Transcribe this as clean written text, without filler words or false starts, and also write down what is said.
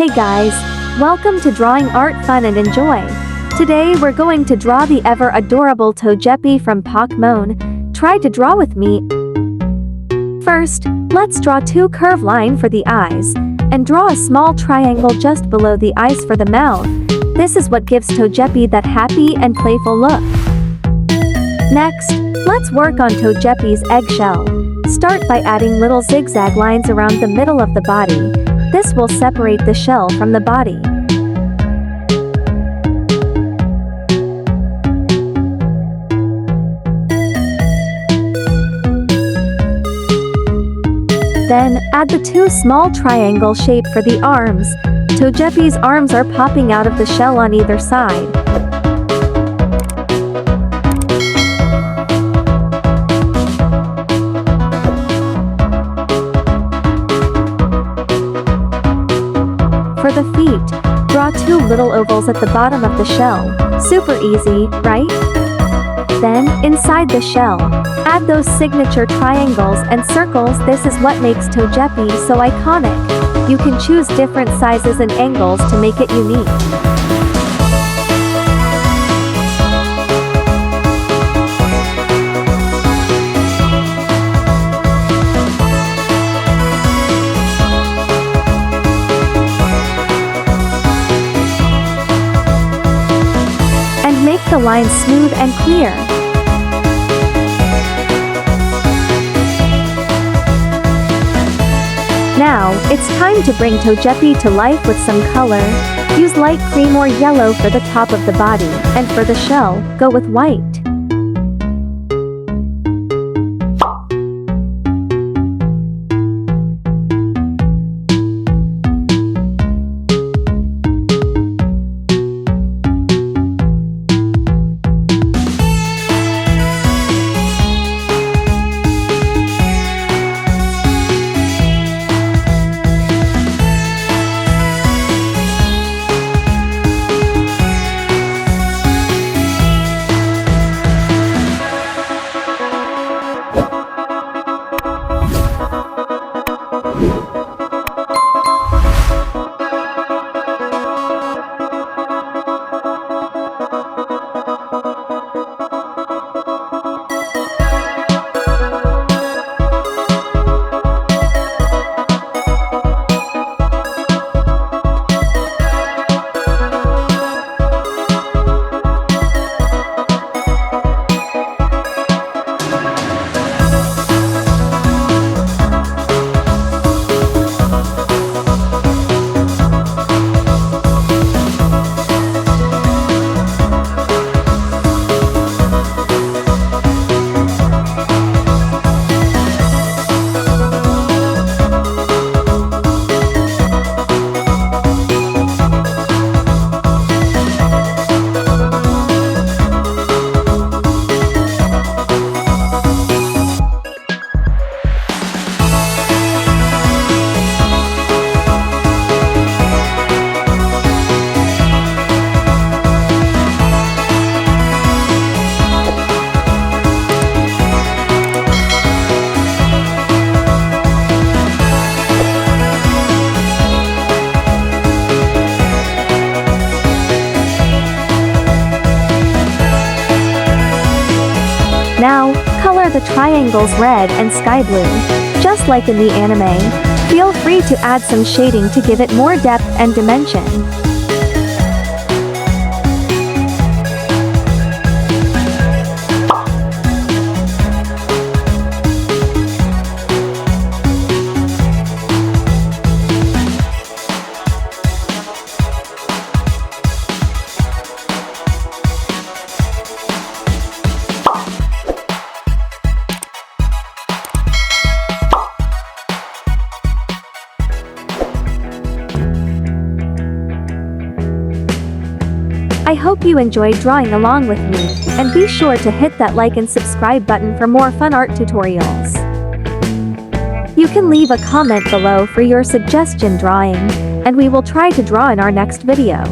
Hey guys, welcome to Drawing Art Fun and Enjoy. Today we're going to draw the ever adorable Togepi from Pokémon. Try to draw with me. First, let's draw two curved lines for the eyes, and draw a small triangle just below the eyes for the mouth. This is what gives Togepi that happy and playful look. Next, let's work on Togepi's eggshell. Start by adding little zigzag lines around the middle of the body. This will separate the shell from the body. Then, add the two small triangle shape for the arms. Togepi's arms are popping out of the shell on either side. For the feet, draw two little ovals at the bottom of the shell. Super easy, right? Then, inside the shell, add those signature triangles and circles. This is what makes Togepi so iconic. You can choose different sizes and angles to make it unique. And make the lines smooth and clear. Now, it's time to bring Togepi to life with some color. Use light cream or yellow for the top of the body, and for the shell, go with white. Now, color the triangles red and sky blue. Just like in the anime, feel free to add some shading to give it more depth and dimension. I hope you enjoyed drawing along with me, and be sure to hit that like and subscribe button for more fun art tutorials. You can leave a comment below for your suggestion drawing, and we will try to draw in our next video.